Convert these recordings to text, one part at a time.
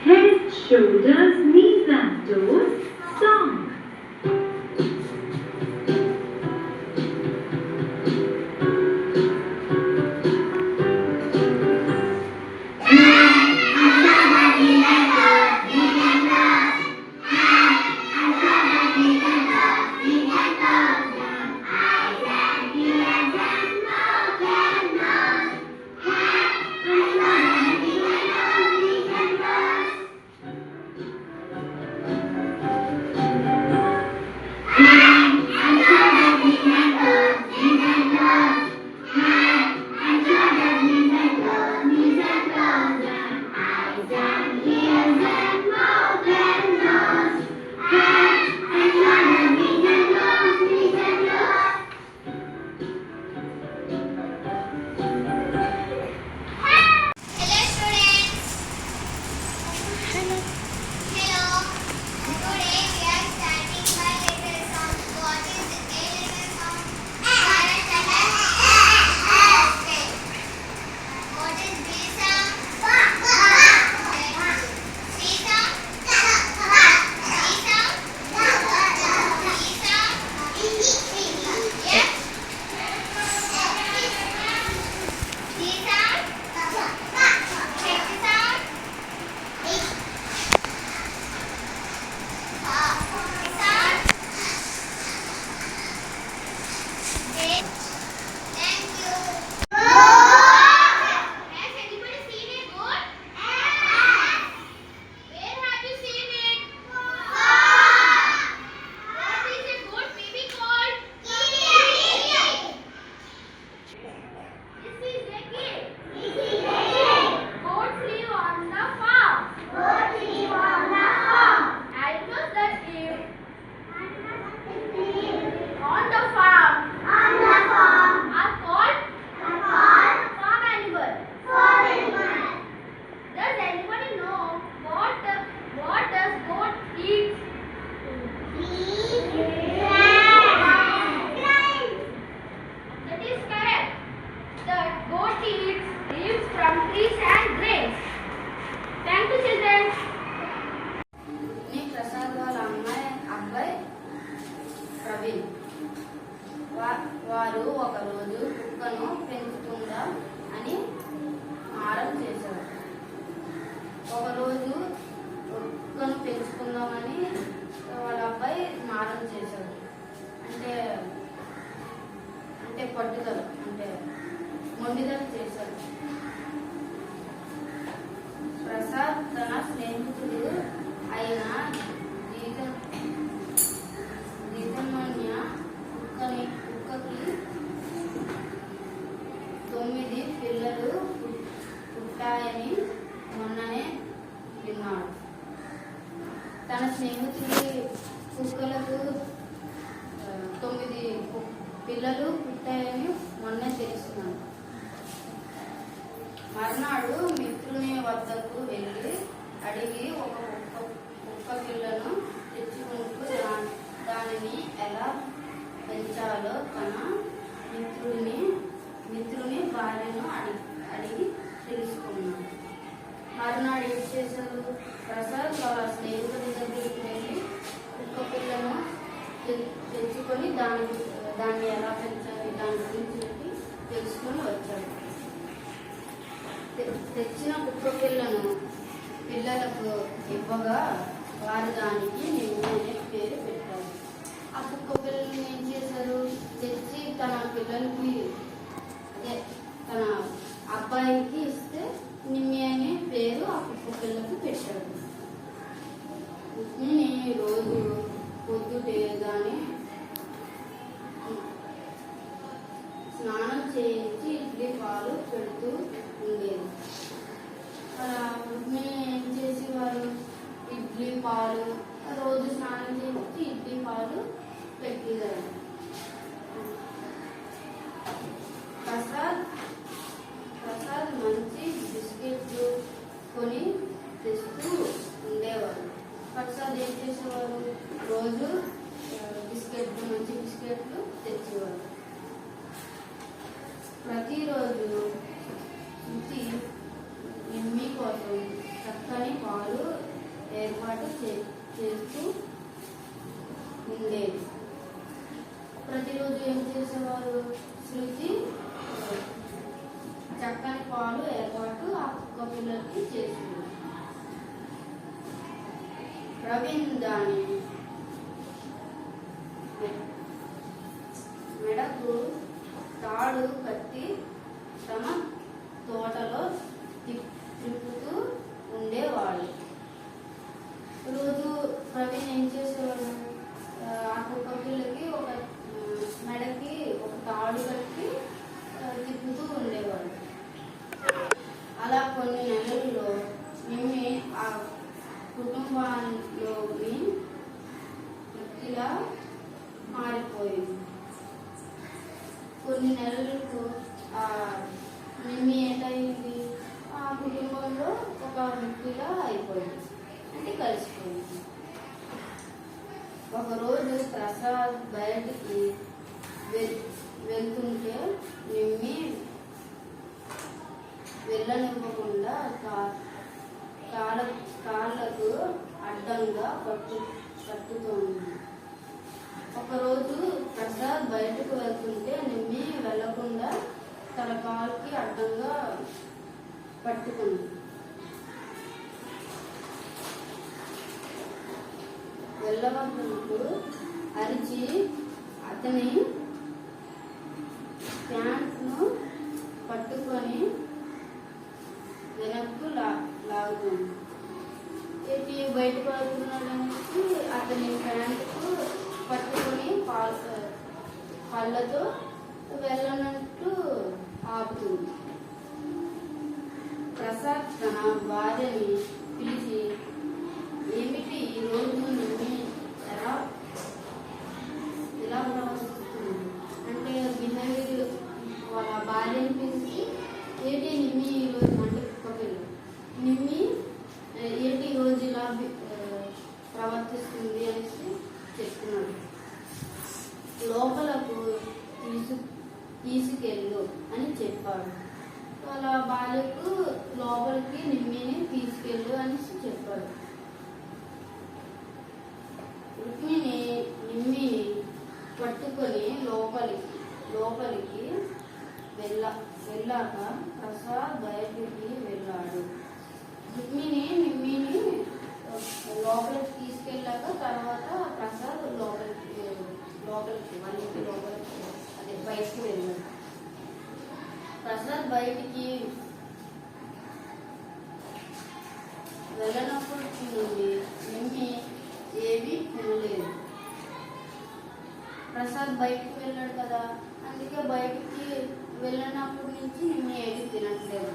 Head, shoulders, knees and toes, song. వారు ఒకరోజు కుక్కను పెంచుతుందా అని మారం చేశారు. ఒకరోజు కుక్కను పెంచుకుందామని వాళ్ళ అబ్బాయి మారం చేశాడు. అంటే అంటే పట్టుదల, అంటే మొండిదల చేశాడు. ప్రసాద్ తన స్నేహితుడు అయిన జీతన్మన్య కుక్కకి 9 పిల్లలు పుట్టాయని మొన్ననే విన్నాడు. తన స్నేహితుడి కుక్కలకు 9 పిల్లలు పుట్టాయని మొన్న తెలుసుకున్నాడు. మర్నాడు మిత్రుని వద్దకు వెళ్ళి అడిగి ఒక కుక్క పిల్లను తెచ్చుకుంటూ దానిని ఎలా పెంచాలో తన మిత్రుని భార్యను అడిగి తెలుసుకున్నాడు. మరునాడు ఏం చేశారు? ప్రసాద్ వాళ్ళ స్నేహితుడి దగ్గరికి వెళ్ళి కుక్క పిల్లను తెచ్చుకొని దాన్ని ఎలా పెంచాలి దాని గురించి తెలుసుకొని వచ్చాడు. తెచ్చిన కుక్క పిల్లలకు ఇవ్వగా వారు దానికి నిన్ను అనే పేరు పెట్టారు. ఆ కుక్క పిల్లల్ని ఏం చేశారు? తెచ్చి తన పిల్లలకి, అదే తన అబ్బాయికి ఇస్తే నిమ్మి అనే పేరు ఆ కుక్క పిల్లకు పెట్టాడు. నిమ్మిని రోజు పొద్దుటే దాన్ని స్నానం చేయించి ఇడ్లీ పాలు పెడుతూ ఉండేది. రుక్మిణి ఏం చేసేవారు? ఇడ్లీ పాలు రోజు స్నానం చేయించి ఇడ్లీ పాలు పెట్టేదారు. ప్రసాద్ మంచి బిస్కెట్లు కొని తెస్తూ ఉండేవారు. ప్రసాద్ ఏం చేసేవారు? రోజు మంచి బిస్కెట్లు తెచ్చేవారు. ప్రతిరోజు శృతి నిమ్మి కోసం చక్కని పాలు ఏర్పాటు చేస్తూ ఉండేది. ప్రతిరోజు ఏం చేసేవారు? శృతి చక్కని పాలు ఏర్పాటు ఆ కుక్క పిల్లలకి చేసింది. ప్రవీణ్ దాని మెడకు తాడు కట్టి తమ తోటలో తిప్పుతూ ఉండేవాళ్ళు. రోజు ప్రవీణ్ ఏం చేసేవాడు? ఆ కుక్క పిల్లకి ఒక మెడకి ఒక తాడు కట్టి తిప్పుతూ ఉండేవాడు. అలా కొన్ని నెలల్లో నిమ్మి ఆ కుటుంబంలోని వ్యక్తిలా మారిపోయింది. కొన్ని నెలలకు ఆ నిమ్మి ఏంటయింది? ఆ కుటుంబంలో ఒక వ్యక్తిలా అయిపోయింది, అంటే కలిసిపోయింది. ఒకరోజు ప్రసాద్ బయటికి వెళ్తుంటే నిమ్మి వెళ్ళనివ్వకుండా కాళ్ళకు అడ్డంగా కట్టుతోంది. ఒకరోజు ప్రసాద్ బయటకు వెళ్తుంటే నిమ్మి వెళ్లకుండా తన కాలుకి అడ్డంగా పట్టుకుంది. వెళ్ళవద్దు అరిచి అతని ప్యాంట్ను పట్టుకొని వెనక్కు లాగుతుంది. ఏంటి బయటకు వెళ్తున్నాడనేసి అతని ప్యాంటుకు పట్టుకొని పళ్ళతో వెళ్ళనట్టు ఆపుతుంది. ప్రసాద్ తన భార్యని పిలిచి, ఏమిటి ఈరోజు నిమ్మి ఎలా ప్రవర్తిస్తుంది అంటే బిహేవియర్. వాళ్ళ భార్యని పిలిచి, ఏంటి నిమ్మి ఈరోజు అంటే కుక్కపిల్ల నిమ్మి ఏంటి ఈరోజు ఇలా ప్రవర్తిస్తుంది అనేసి చెప్తున్నాడు. లోపలకు తీసుకెళ్ళు అని చెప్పాడు. వాళ్ళ భార్యకు లోపలికి నిమ్మిని తీసుకెళ్ళు అనేసి చెప్పాడు. రుక్మిణి నిమ్మిని పట్టుకొని లోపలికి వెళ్ళాక ప్రసాద్ బయటికి వెళ్ళాడు. రుక్మిణి నిమ్మిని లోపలికి తీసుకెళ్ళాక తర్వాత ప్రసాద్ లోపలికి వాళ్ళ ఇంటి లోపలికి అదే బయటికి వెళ్ళాడు. ప్రసాద్ బయటికి వెళ్ళినప్పటి నుండి నిమ్మి ఏమీ తినలేదు. ప్రసాద్ బయటికి వెళ్ళాడు కదా, అందుకే బయటికి వెళ్ళినప్పటి నుంచి నిమ్మి ఏమీ తినట్లేదు.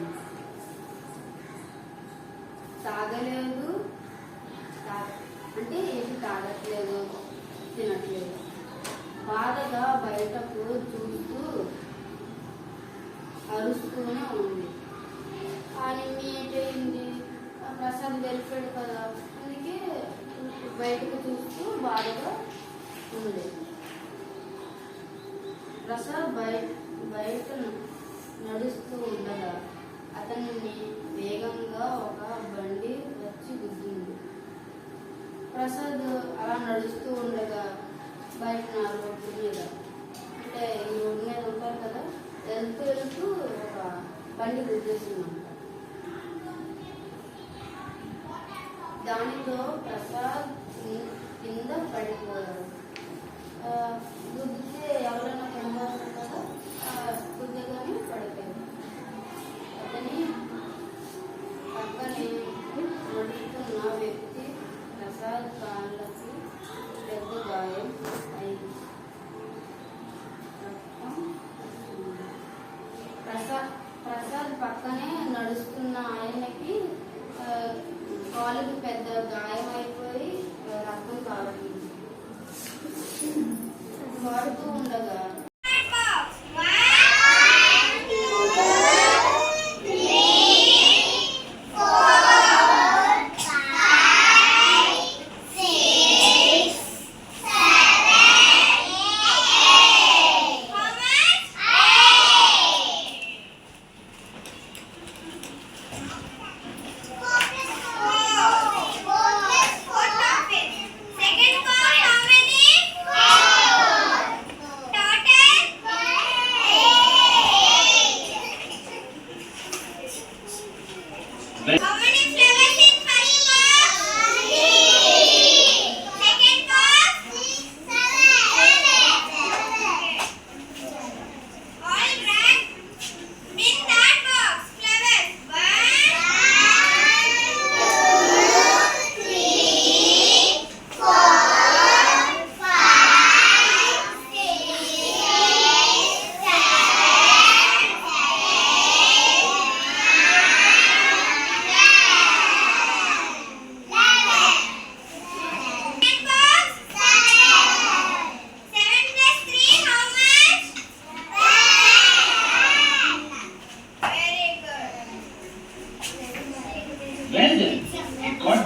తాగలేదు అంటే ఏమి తాగట్లేదు, తినట్లేదు. బాధగా బయటకు చూస్తూ అరుస్తూనే ఉంది. ఆ నిమ్మి ఏంటైంది? ప్రసాద్ వెళ్ళిపోయాడు కదా, అందుకే బయటకు చూస్తూ బాధగా ఉంది. ప్రసాద్ బయట నడుస్తూ ఉండగా అతన్ని వేగంగా ఒక బండి వచ్చి గుద్దింది. ప్రసాద్ అలా నడుస్తూ ఉండగా బయట రోడ్డు మీద అంటే ఈ రోడ్డు మీద ఉంటారు కదా, వెళ్తూ ఒక బండి గుద్దేసిందంట. దానితో ప్రసాద్ కింద పడిపోయాడు. గుద్దితే ఎవరైనా కనబడతారు కదా, గుద్దగానే పడిపోయాడు. అతని పక్కనే నడుస్తున్న వ్యక్తి ప్రసాద్ కాళ్ళకి పెద్ద గాయం అయింది. ప్రసాద్ పక్కనే నడుస్తున్న ఆయనకి కాలుకి పెద్ద గాయం అయిపోయి రక్తం కారుతుంది. వాడుతూ ఉండగా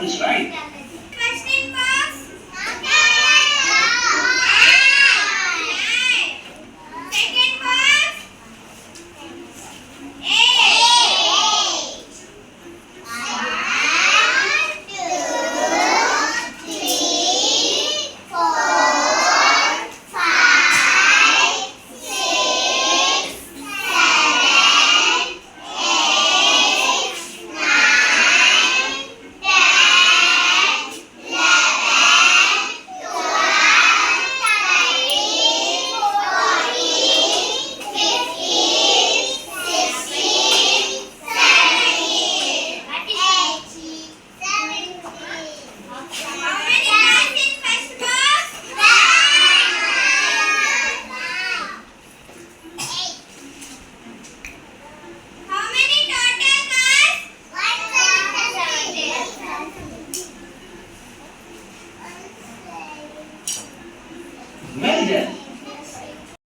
was right. Question box. Second box. 8. 1, 2, 3, 4, 5, 6, 7, 8, 9, 10, 11, Well done.